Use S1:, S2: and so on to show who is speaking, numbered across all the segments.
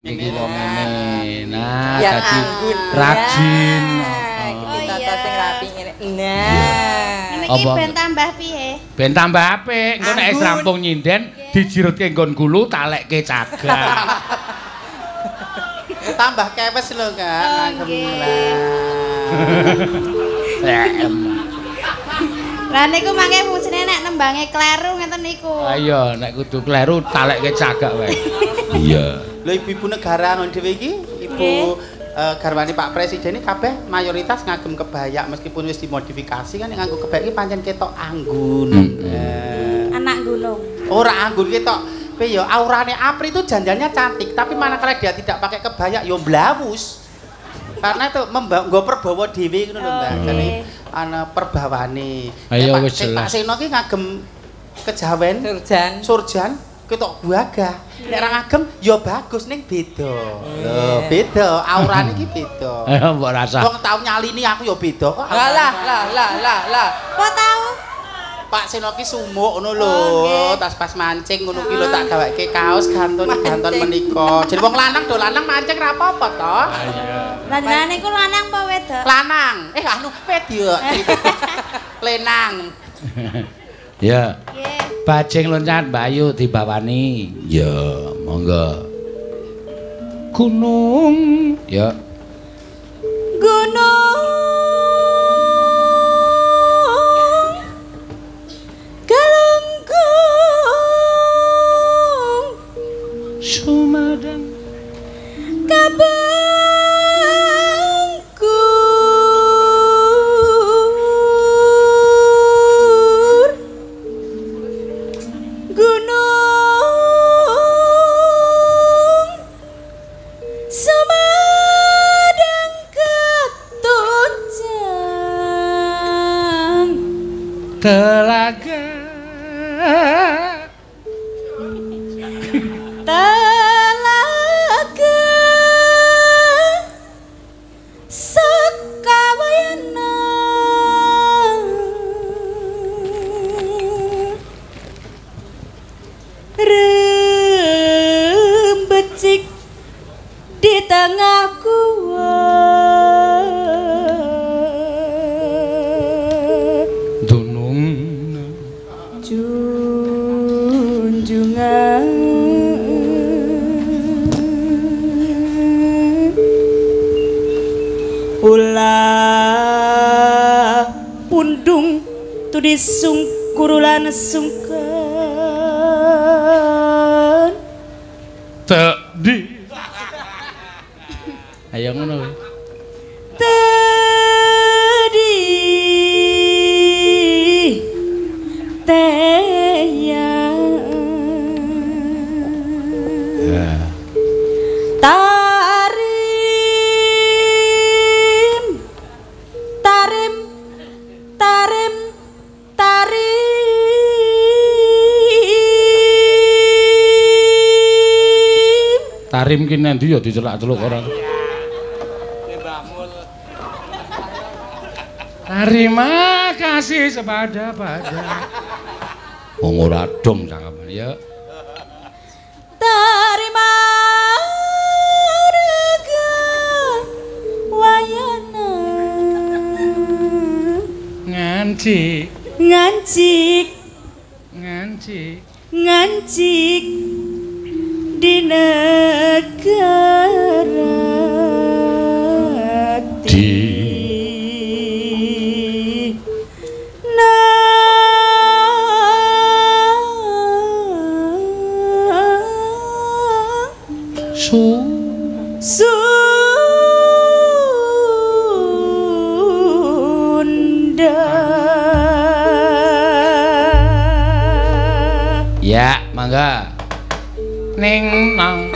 S1: Iki lho ngene. Nah,
S2: yang
S1: dadi
S2: anggun
S1: rajin.
S2: Kita tata sing rapi ngene. Nah.
S3: Niki ben tambah piye?
S1: Ben tambah apik. Engko nek wis rampung nyinden dijirutke nggon kulu talekke cagak.
S4: Tambah kewes lho, Kak.
S3: Lah niku mangke fungsine nek nembange kleru ngeten niku.
S1: Ah iya, nek kudu kleru talekke cagak wae. Iya.
S4: Lho ibu-ibu negara ngono dhewe iki, Ibu garwane Pak Presiden iki kabeh mayoritas ngagem kebaya meskipun wis dimodifikasi kan nganggo kebaya iki pancen ketok anggun.
S3: Anak gunung.
S4: Ora anggun ketok. Pe ya aurane Apri itu janjannya cantik, tapi manakala dia tidak pakai kebaya ya blawus. Karena itu nggo perbawa dhewe ngono lho, Mbak. Jadi ana perbawane.
S1: Ayo wis
S4: Pak
S1: jelas.
S4: Seno ki ngagem kejawen, surjan ketok gagah. Nek ra ngagem ya bagus ning beda. Lho, beda, aurane iki beda.
S1: Ayo mbok rasa.
S4: Wong tau nyalini aku ya beda kok.
S2: Lah.
S3: Kok tahu?
S4: Pak Seno ki sumuk ngono lho, tas pas mancing ngono ki lho tak gaweke kaos ganton menika. Jadi wong lanang do lanang mancing ra apa-apa to.
S3: Lah niku lanang apa wedok?
S4: Lanang. Anu wedok. Lenang.
S1: Ya.
S3: Nggih.
S1: Bajing loncat Bayu dibawani. Ya, monggo. Gunung. Ya.
S3: Gunung Galunggung
S1: Sumadang
S3: Kabangkur Gunung Sumadang Ketunjang
S1: Telaga
S3: Telaga Sekawayana Rembecik di tengah gua
S1: Dunung
S3: Junjungan ulah pundung tudi sungkurulan sungkan
S1: Tadi. Ayo ngono kowe.
S3: tadi teyang tarim tarim tarim tarim
S1: Tarim ki nendi ya dicelak-celuk ora. Terima kasih sepada-pada. Wong ora dong cangkepan ya.
S3: Tarima raga wayana
S1: Ngancik,
S3: ngancik
S1: ngancik.
S3: ngancik di negara
S1: Di
S3: Sunda.
S1: Ya, mangga. Ning nang.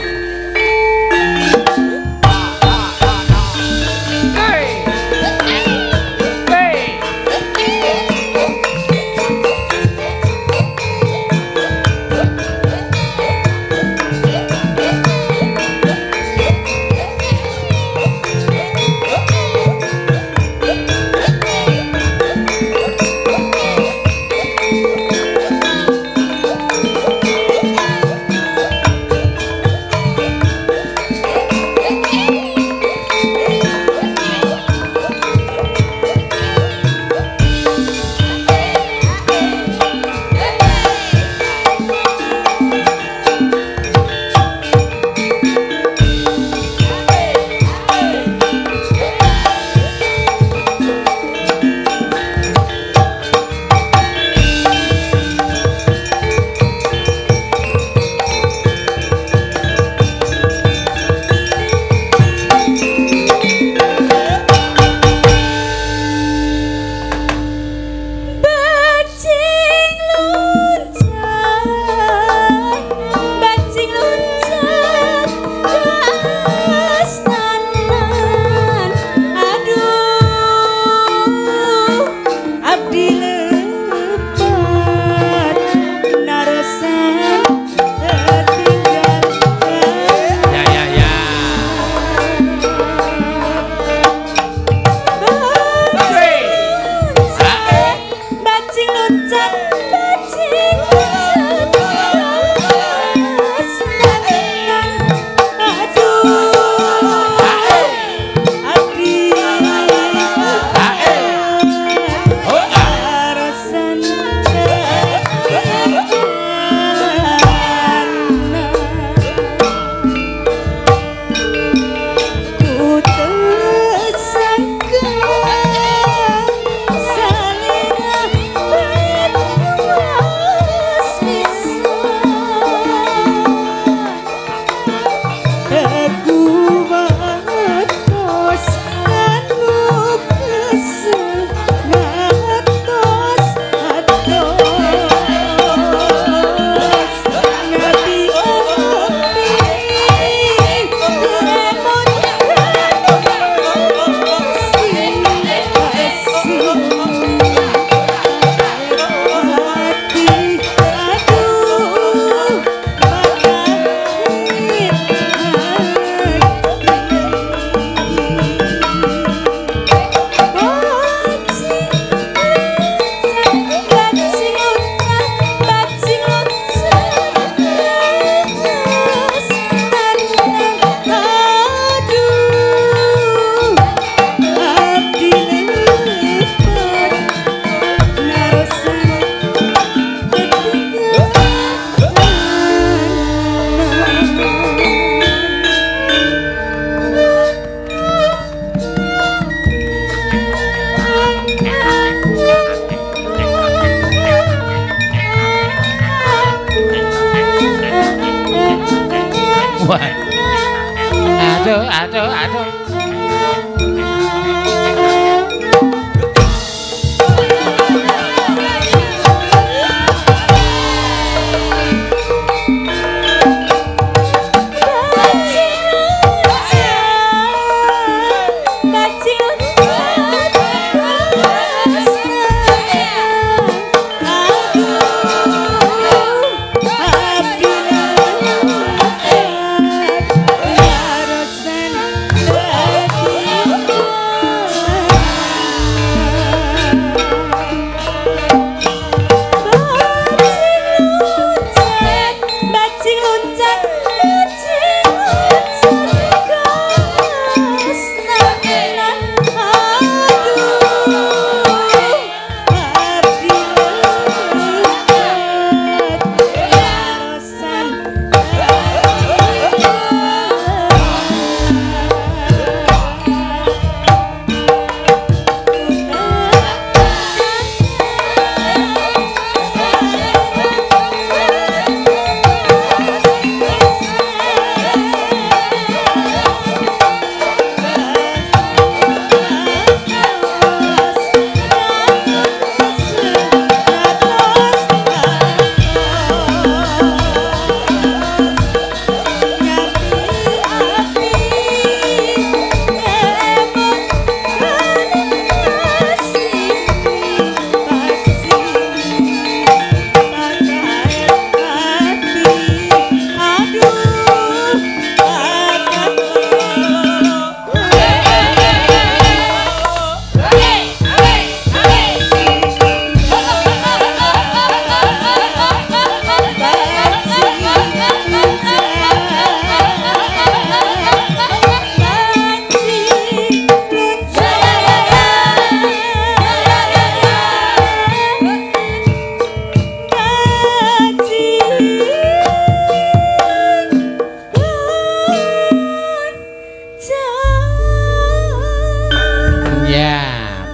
S1: Aduh, aduh, aduh.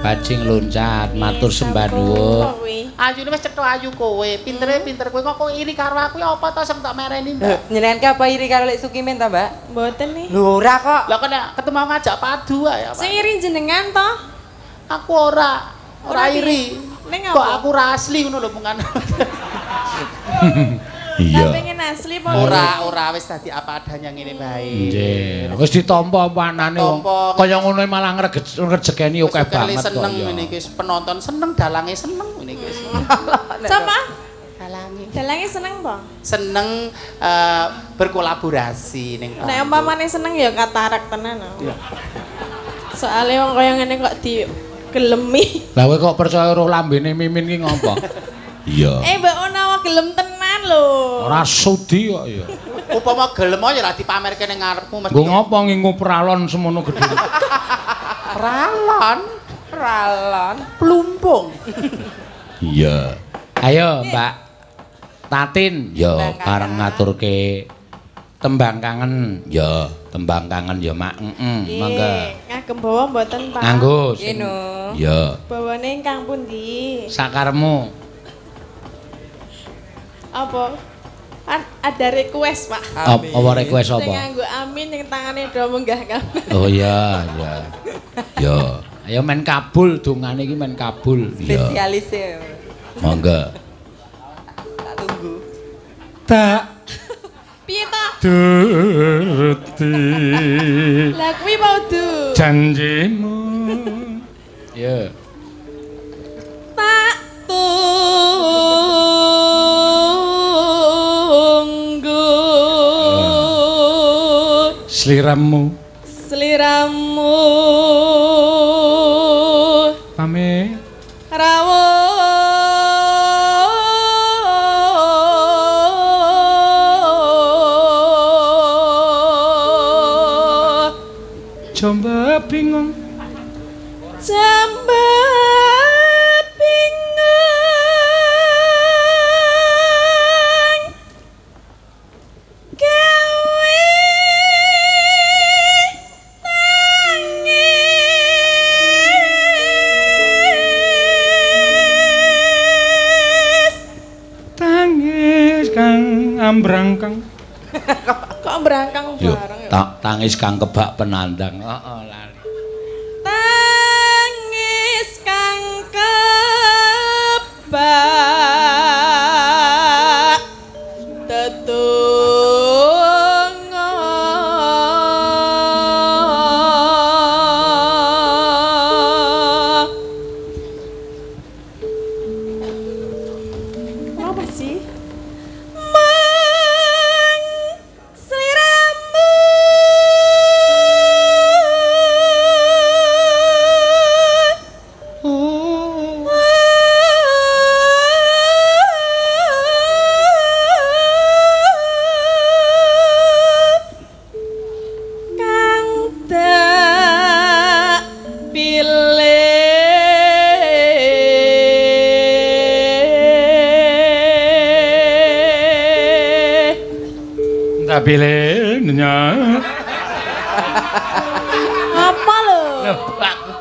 S1: Bajing loncat, matur sembah nuwun.
S4: Ayune wis cetha ayu kowe, pintere kowe kok iri karo aku ya apa to sing tak mereni, Mbak?
S2: Nyenengan ki apa iri karo Lek Sukimin ta, Mbak?
S3: Mboten nih.
S2: Lho ora kok.
S4: Lah kok ketemu ngajak padu ae apa?
S3: Sing iri jenengan to?
S4: Aku ora iri.
S3: Ning
S4: Kok
S3: apa?
S4: aku ora asli ngono lho mungan.
S1: Iya.
S3: Pengen asli apa?
S4: Ora wis dadi apa adanya ngene bae.
S1: Nggih. Wis ditampa panane wong. Kaya ngono malah ngrejekeni akeh banget kok.
S4: Seneng ngene iki penonton seneng, dalange seneng ngene iki.
S3: Sapa?
S4: Dalange.
S3: Dalange seneng apa?
S4: Seneng berkolaborasi ning.
S3: Nek umpamane seneng ya katarak tenan.
S4: Iya.
S3: Soale wong kaya ngene kok digelemi.
S1: Lah kowe kok percaya karo lambene Mimin ki ngopo? Iya.
S3: Mbak Onawa gelem tenan lho.
S1: Ora sudi kok ya.
S4: Upama gelem ya ora dipamerke ning ngarepmu mesti.
S1: Nggo ngopo ngingu pralon semono gedhe.
S4: Pralon, plumpung.
S1: Iya. Ayo, Mbak Tatin, ya bareng ngaturke tembang kangen. Ya, tembang kangen ya, Mak. Mangga.
S3: Ngagem bawa mboten, Pak?
S1: Nganggo.
S2: Nggih, Nu.
S1: Ya.
S3: Bawane ingkang pundi?
S1: Sakaremu.
S3: Apa? Ada request, Pak.
S1: Apa request
S3: Sing
S1: apa?
S3: nganggo amin ning tangane do munggah kabeh.
S1: Oh iya, iya. Ya. Ayo men kabul dongane iki men kabul. Ya.
S2: Spesialis ya.
S1: Monggo.
S2: Tak tunggu.
S1: Tak
S3: Piye ta?
S1: turuti
S3: Lah kuwi mau du.
S1: janjimu. Ya.
S3: Tak tunggu.
S1: Sliramu pamit
S3: rawuh
S1: coba bingung
S3: jamba bingung gawe tangis
S1: tangis kang ambrang kang
S3: kok berangkang bareng ya?
S1: tangis kang kebak penandang. Heeh, lali.
S2: Tangis kang kebak tetungga
S3: Apa sih?
S1: Bilenya.
S3: Apa lho?
S1: Lho,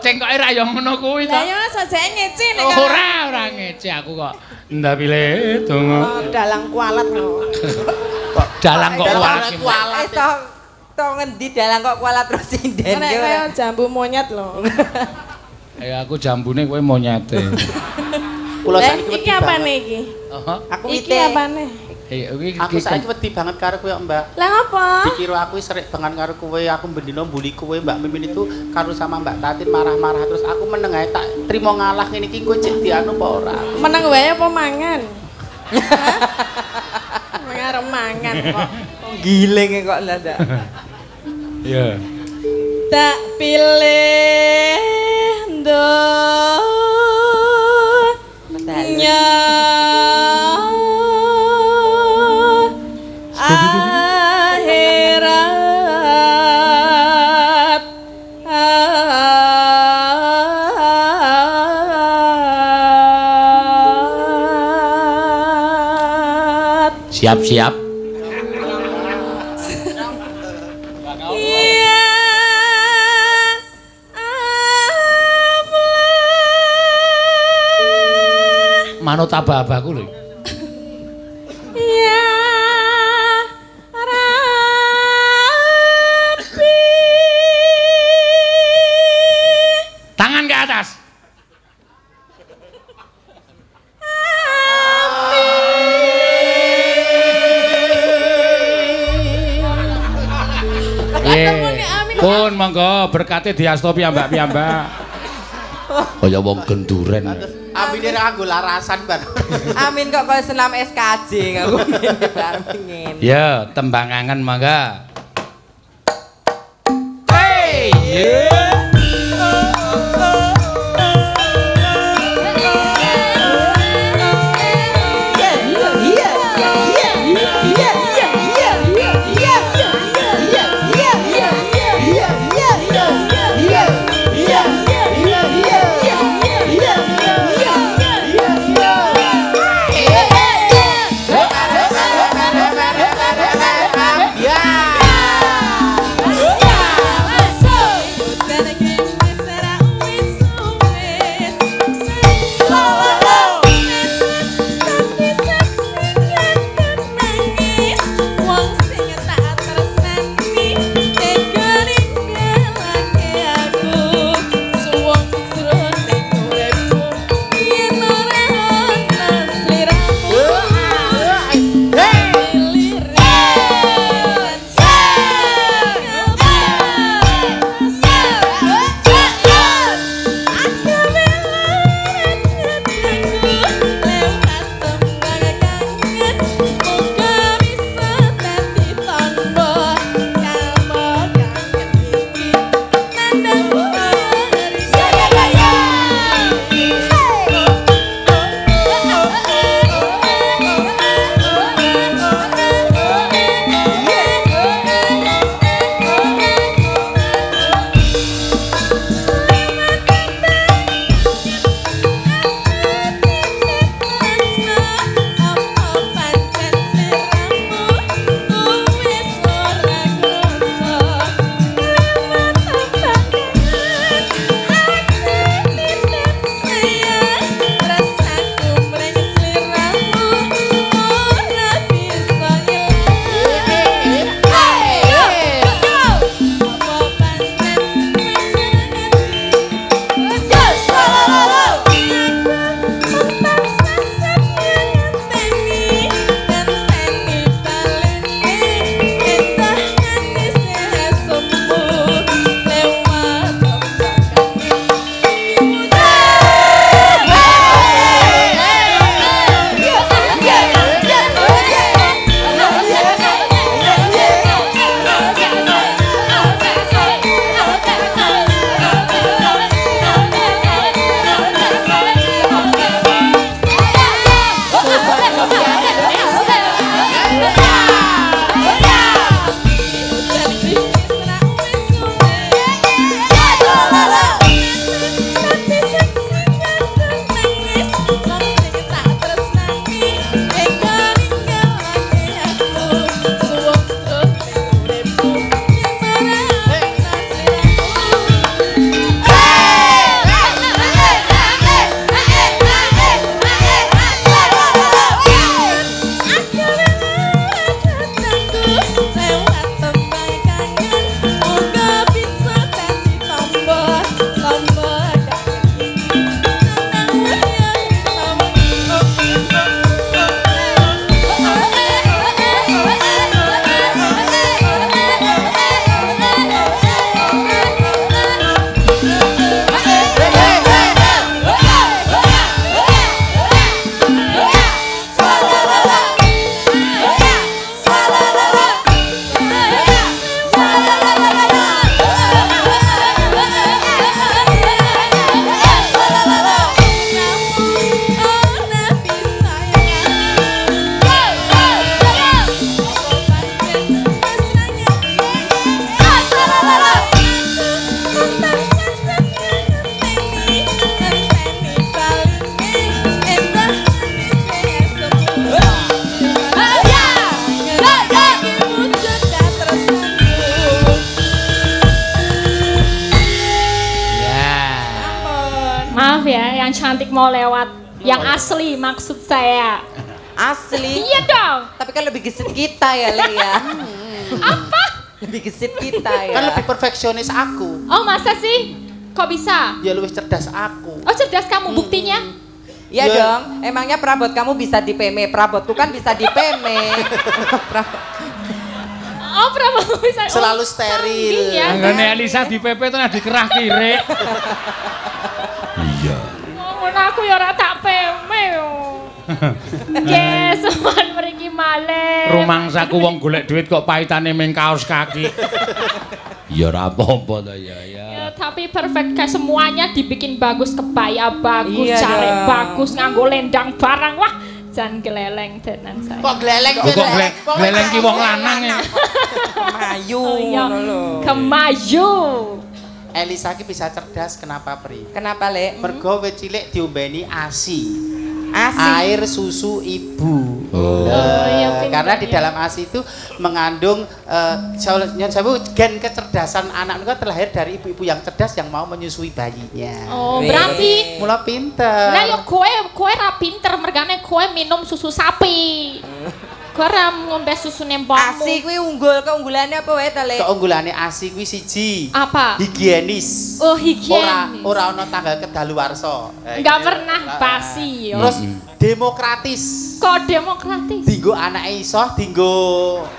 S1: cengkoke ra yo ngono kuwi to.
S3: Lah yo sajake ngece nek
S1: Ora ngece aku kok. Ndak pilih donga.
S3: dalang kualat lho.
S1: Dalang kok
S2: kualat. To ngendi dalang kok kualat terus sinden
S3: Nek kaya jambu monyet lho.
S1: Ya aku jambune kowe monyete.
S4: Kula saiki
S3: iki apane iki?
S4: Aku
S3: Iki apane?
S4: Aku saiki wedi banget karo kowe, Mbak.
S3: Lah ngapa?
S4: Dikira aku serik banget karo kowe, aku bendino mbuli kowe, Mbak Mimin itu karo sama Mbak Tatin marah-marah terus aku meneng ae tak trimo ngalah ngene iki kowe cek dianu apa ora?
S3: Meneng wae apa mangan? Mengarep mangan kok.
S2: Giling kok ndak.
S1: Iya.
S3: Tak pilih ndur akhirat
S1: Siap-siap. Manut abah-abahku lho.
S3: Ya Rabbi.
S1: Tangan ke atas. Pun monggo berkate diasto piyambak-piyambak. Kaya wong genduren.
S4: Amine ra nggo larasan bar.
S2: Amin kok koyo senam SKJ ngaku ngene.
S1: Ya, tembangangan mangga. Hey!
S4: Ya.
S5: yang cantik mau lewat. Yang asli maksud saya.
S2: Asli.
S5: Iya dong.
S2: Tapi kan lebih gesit kita ya, Le ya.
S5: Apa?
S2: Lebih gesit kita ya.
S4: Kan lebih perfeksionis aku.
S5: Oh masa sih? Kok bisa?
S4: Ya lebih cerdas aku.
S5: Oh cerdas kamu buktinya?
S2: Iya
S4: Ya.
S2: dong. Emangnya perabot kamu bisa di PM, perabotku kan bisa di PM.
S5: Oh pramu bisa.
S4: Selalu
S5: oh,
S4: steril.
S5: canggih ya.
S1: Anggone Elisa di PP itu dikerah kiri. Iya.
S5: Ngono aku ya ora tak peme yo. Yes, sowan mriki malih.
S1: Rumangsaku wong golek duit kok pahitane ming kaos kaki. Ya ora apa-apa ta ya.
S5: Ya, tapi perfect kayak semuanya dibikin bagus, kebaya bagus,
S2: Iya
S5: care
S2: dong.
S5: bagus, nganggo lendang barang. Wah, jan geleleng tenan saya.
S4: Kok gleleng
S1: Kok gleleng ki wong lanang ya.
S2: Kemayu
S5: Oh iya,
S2: ngono lho.
S5: kemayu.
S4: Elisa ki bisa cerdas kenapa, Pri?
S2: Kenapa, Le?
S4: Mergo wit cilik diombeni ASI.
S2: Asik.
S4: Air susu ibu.
S1: Oh.
S5: iya, pinter,
S4: Karena di
S5: ya.
S4: dalam ASI itu mengandung gen kecerdasan anak itu terlahir dari ibu-ibu yang cerdas yang mau menyusui bayinya.
S5: Oh,
S2: Weh.
S5: berarti
S4: Mula pinter.
S5: lah yo kowe ra pinter mergane kowe minum susu sapi. Kowe ra ngombe susune mbokmu.
S2: Asik kuwi keunggulannya apa wae ta, Le?
S4: Keunggulane ASI kuwi siji.
S5: Apa?
S4: Higienis.
S5: Oh, higienis.
S4: Ora ana tanggal kedaluwarsa.
S5: Enggak pernah basi yo.
S4: Terus demokratis.
S5: Kok demokratis?
S4: Dinggo anake iso, dinggo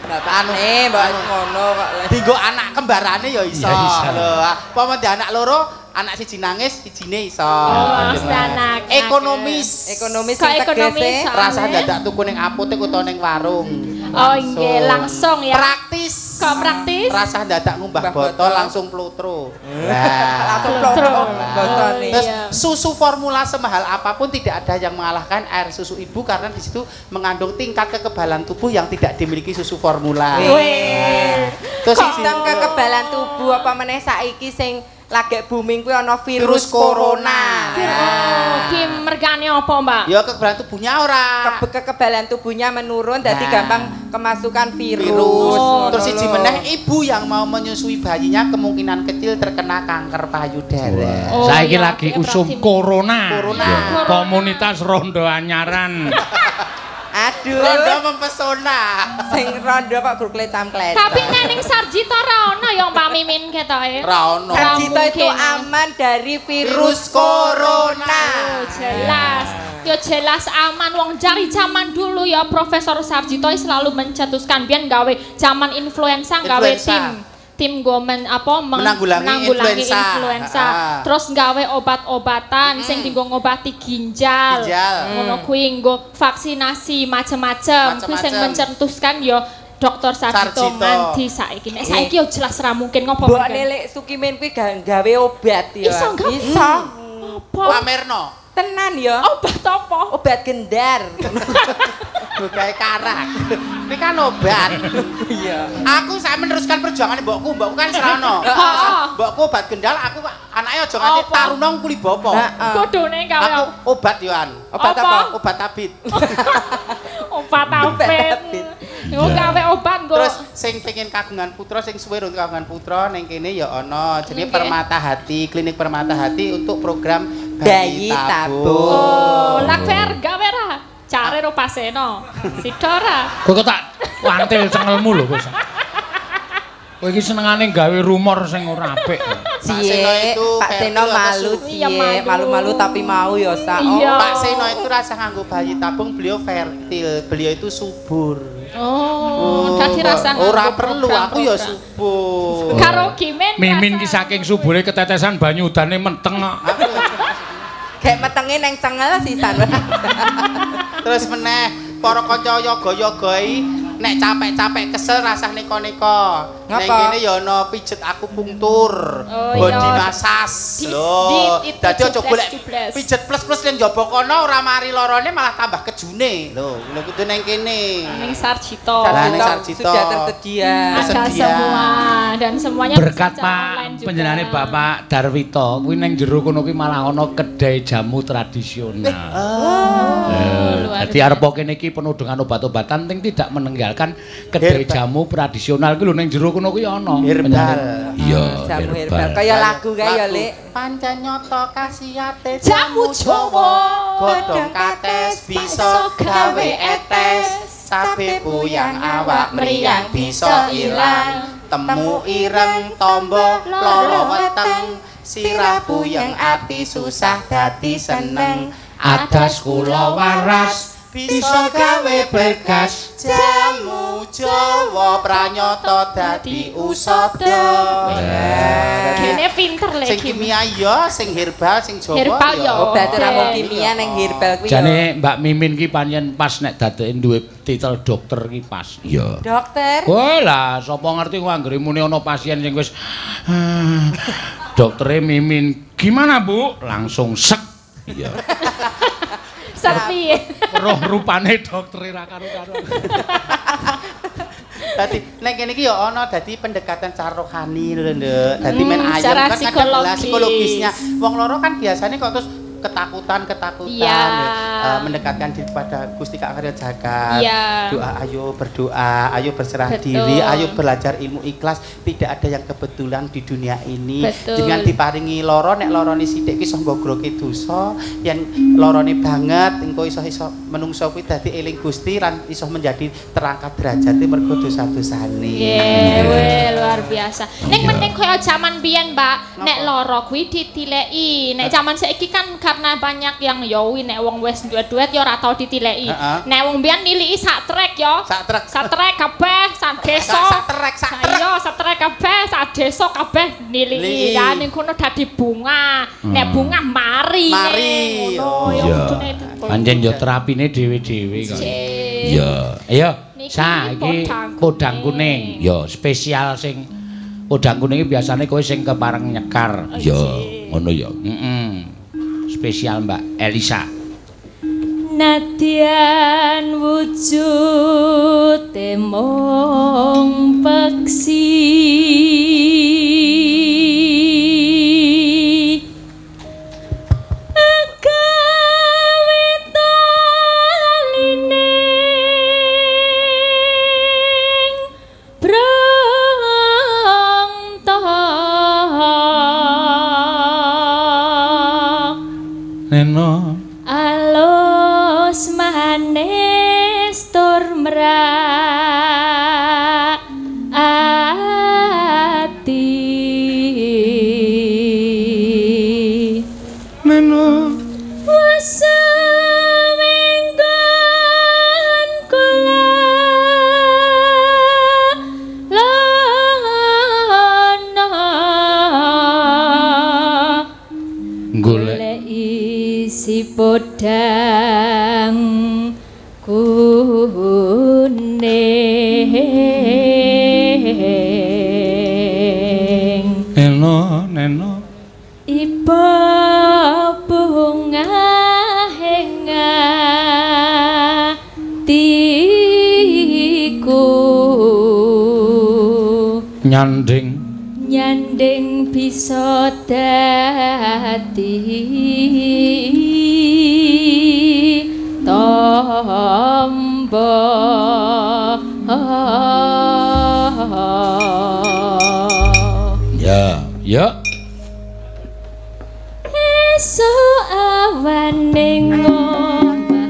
S2: Bapakne mbok ngono kok, Le.
S4: dinggo anak kembarane ya iso.
S1: Ya iso.
S4: Lho, apa anak loro, anak siji nangis, sijine iso.
S5: Oh, anak.
S4: Ekonomis.
S2: Ekonomis
S5: Kok
S2: sing
S5: ekonomis,
S2: tegese
S5: Sa?
S4: Rasa dadak tuku ning apotek utawa ning warung.
S5: Oh, nggih, langsung ya.
S4: Praktis.
S5: Kok praktis?
S4: Rasa dadak ngumbah
S2: Ngumbah
S4: botol
S2: botol.
S4: langsung plutro. Nah.
S2: langsung
S5: Plotro.
S2: botone.
S4: Terus
S5: Iya.
S4: susu formula semahal apapun tidak ada yang mengalahkan air susu ibu karena di situ mengandung tingkat kekebalan tubuh yang tidak dimiliki susu formula.
S5: Weh.
S4: Terus
S2: Sistem kekebalan tubuh apa meneh saiki sing lagi booming kuwi ana virus
S4: Virus corona.
S5: Oh, ki mergane apa, Mbak?
S4: Ya kekebalan tubuhnya ora.
S2: kekebalan tubuhnya menurun jadi
S4: Nah.
S2: gampang kemasukan virus.
S4: Virus.
S5: Oh,
S4: Terus
S2: ngono
S4: siji
S2: lho.
S4: meneh ibu yang mau menyusui bayinya kemungkinan kecil terkena kanker payudara.
S5: Oh,
S1: Saiki
S5: iya,
S1: lagi
S5: iya,
S1: usum
S5: berarti-
S1: corona.
S4: Corona.
S1: Ya. Komunitas Rondo Anyaran.
S2: Aduh.
S4: Rondo mempesona.
S2: Sing rondo kok grup kletam-kletam.
S5: Tapi ning Sarjito ra ono yang Mbak Mimin ketoke.
S4: Ra ono.
S2: Sarjito itu
S5: mungkin.
S2: aman dari
S4: Virus
S2: virus
S4: corona.
S5: Oh, jelas. Yo jelas aman wong jari zaman dulu ya Profesor Sarjito selalu mencetuskan biyen gawe zaman influenza gawe
S4: Influenza.
S5: tim gomen apa
S4: Menanggulangi influenza. Ah.
S5: Terus gawe obat-obatan sing dienggo ngobati ginjal.
S4: Ginjal.
S5: Ngono kuwi nggo vaksinasi macem-macem. Kuwi sing
S4: Macem-macem.
S5: mencetuskan yo Dr. Sarjito
S4: Sarjito.
S5: nganti saiki. Nek saiki yo jelas ra mungkin ngopo
S2: Mbok
S5: mungkin.
S2: Nelek Sukimin kuwi gawe obat ya.
S5: Iso nggak?
S2: Iso.
S5: Apa?
S4: Pamerno.
S2: Tenan ya.
S5: Obat apa?
S2: Obat gendar.
S4: Bukai karak. Ini kan obat.
S2: Iya.
S4: Aku saya meneruskan perjuangan mbokku kan serano.
S5: Heeh.
S4: Mbokku obat gendal, aku anaknya aja nganti
S5: Apa?
S4: tarunong kuli bopo.
S2: Heeh.
S5: Kudune gawe
S4: Aku obat yoan.
S2: Obat
S5: Apa?
S2: apa?
S4: Obat tabit.
S5: obat apet.
S2: Tabit.
S5: Yo gawe obat nggo.
S4: Terus sing pengen kagungan putra, sing suwe rung kagungan putra ning kene ya ana jenenge
S5: Nggih.
S4: Permata Hati, Klinik Permata Hati untuk program
S2: Bayi tabung.
S5: Oh, lak fair gawe ra. Care ro paseno. Sidora.
S1: Kowe kok tak wantil cengelmu lho kowe. Kowe iki senengane gawe rumor sing ora apik.
S4: Seno
S2: Cie,
S4: itu
S2: Pak
S4: fertil
S2: Seno
S4: atau
S2: malu
S4: su-
S5: Iya,
S2: cie,
S5: malu.
S2: malu-malu tapi mau ya sa.
S5: Iya.
S2: Oh,
S4: Pak Seno itu rasa nganggo bayi tabung, beliau fertil, beliau itu subur.
S5: Oh, dadi rasa
S4: ora
S5: nganggo
S4: perlu, aku ya
S5: program-program.
S4: subur.
S5: Karo Gimen.
S1: Mimin ki
S5: rasa-
S1: saking subure ketetesan banyu udane menteng kok.
S2: kayak metenge neng cengel sisan.
S4: Terus meneh para kanca yoga-yogai nek capek-capek kesel rasah neka-neka. Ning
S2: Ngapa?
S4: kene ya ana pijet akupunktur,
S5: Oh,
S4: body
S5: iya.
S4: massage.
S5: Di-
S4: Lho,
S5: itu
S4: dadi aja golek
S5: jeblas-jeblas.
S4: pijet plus-plus ning jaba kono ora mari lorone malah tambah kejune. Lho kudu ning kene.
S5: Ning Sarjito.
S4: Lah, ning Sarjito.
S2: Sudah tersedia.
S5: Ada
S4: tersedia.
S5: semua dan semuanya
S1: Berkat
S5: bisa secara
S1: Pak
S5: online juga.
S1: Panjenengane Bapak Darwito kuwi ning jero kono kuwi malah ana kedai jamu tradisional. Jadi arep kene iki penuh dengan obat-obatan ting tidak meninggalkan kedai jamu tradisional kuwi lho ning jero kono kuwi ana.
S4: Herbal.
S1: Iya,
S2: Jamu herbal. Kaya lagu kae ya, Lek.
S4: Pancen nyoto khasiate
S5: Jamu Jawa.
S4: godhong kates bisa gawe etes. Sabe puyang awak mriyang bisa ilang. Temu ireng tombo loro weteng. Sirah puyeng ati susah dadi seneng.
S1: Adas kula waras
S4: Bisa gawe berkas. Jamu Jawa pranyata dadi usada.
S5: Kene pinter lek.
S4: Sing kimia ya, sing herbal, sing Jawa
S5: Herbal ya.
S2: Obat ora mung kimia ning herbal kuwi.
S1: jane Mbak Mimin ki pancen pas nek dadeke duwe titel dokter ki pas. Iya.
S2: Dokter.
S1: Oh lah, sapa ngerti kok anggere muni ana pasien sing wis doktere Mimin. Gimana, Bu? Langsung sek. Iya.
S5: Sepi.
S1: Roh rupane doktere ra karo-karo.
S4: Dadi nek kene iki ya ana dadi pendekatan cara rohani lho, Nduk. Dadi men ayam
S5: secara
S4: kan kadang lah
S5: psikologis.
S4: psikologisnya. Wong loro kan biasanya kok terus ketakutan
S5: Iya.
S4: ya. Mendekatkan diri pada Gusti Kak Karya Jagat.
S5: Iya.
S4: Doa, ayo berdoa, ayo berserah
S5: Betul.
S4: diri, ayo belajar ilmu ikhlas. Tidak ada yang kebetulan di dunia ini.
S5: Betul.
S4: Dengan diparingi loro, nek lorone sithik ki iso nggogroke dosa, yen lorone banget engko iso menungso kuwi dadi eling Gusti lan iso menjadi terangkat derajate mergo dosa-dosane.
S5: Nggih, luar biasa. Ning mending kaya jaman biyen, Mbak, nek loro kuwi ditileki. Nek jaman saiki kan karena banyak yang yowi nek wong wis duet-duet ya ora tau ditileki. Nek wong biyen niliki sak trek ya.
S4: Sak trek.
S5: Sak trek kabeh, sak desa.
S4: Sak trek.
S5: Iya, sak trek kabeh, sak desa kabeh niliki. Ya ning kono dadi bunga. Nek bunga mari.
S4: Mari.
S5: Ngono ya kudune itu.
S1: Pancen yo terapine dhewe-dhewe kok. Iya. Ayo,
S5: Niki
S1: saiki
S5: podang
S1: podang
S5: kuning.
S1: kuning. Yo spesial sing podang kuning iki biasane kowe sing kepareng nyekar. Yo, ngono yo. Spesial Mbak Elisa.
S5: Nadyan wujute mung peksi gawe talining brangta
S1: Neno
S5: alus manis tur mrak ati
S1: Neno
S5: wis minggon kula lana
S1: golek
S5: isi podang kuning
S1: Neno
S5: iba bunga hatiku nyanding bisa dadi tombo
S1: ya
S5: esuk awane ngomah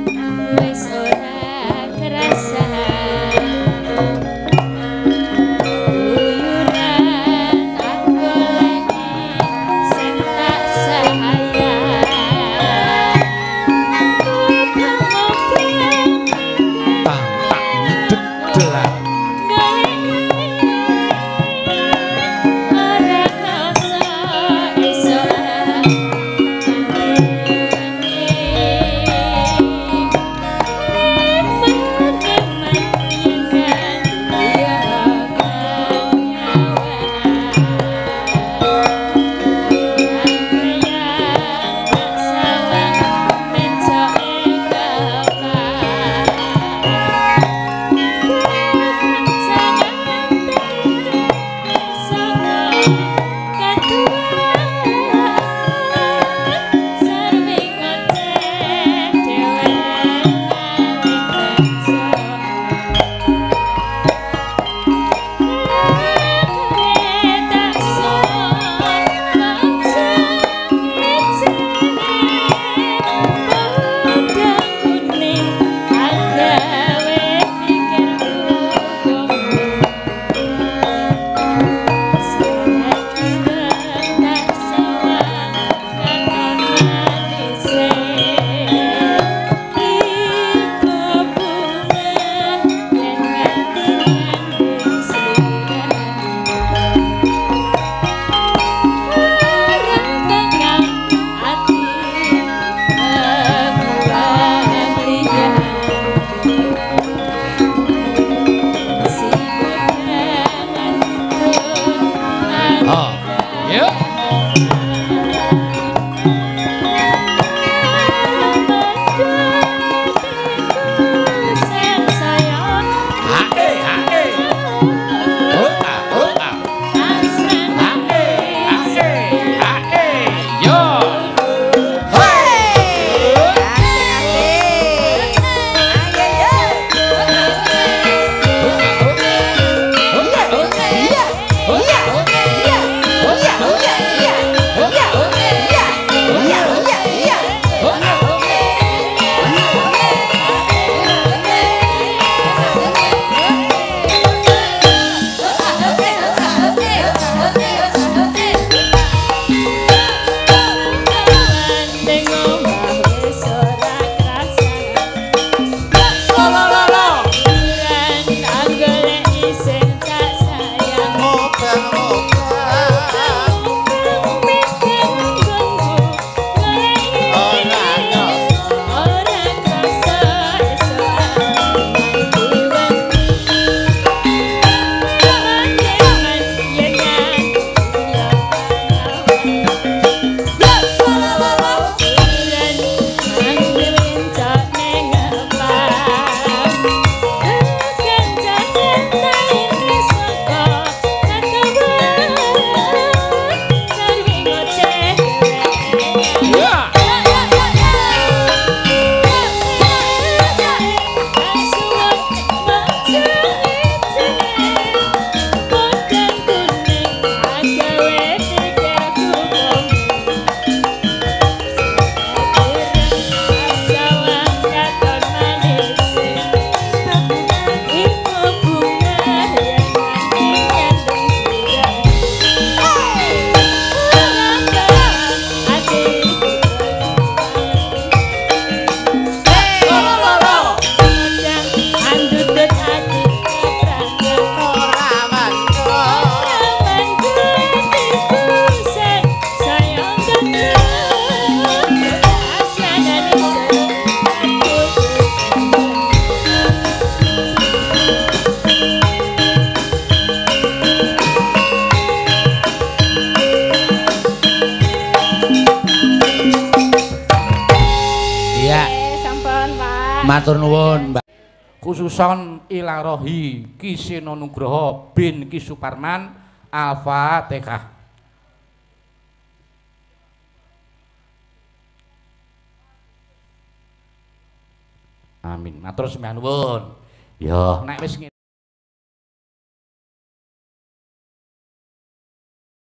S5: wis ora kerasa uyuran aku lagi sing tak sayang
S1: tak dedelan Yuk. Matur nuwun, Mbak.
S6: Khususon Ilarohi Ki Seno Nugroho bin Ki Suparman Al-Fatihah. Amin. Matur sembah nuwun. Ya, nek wis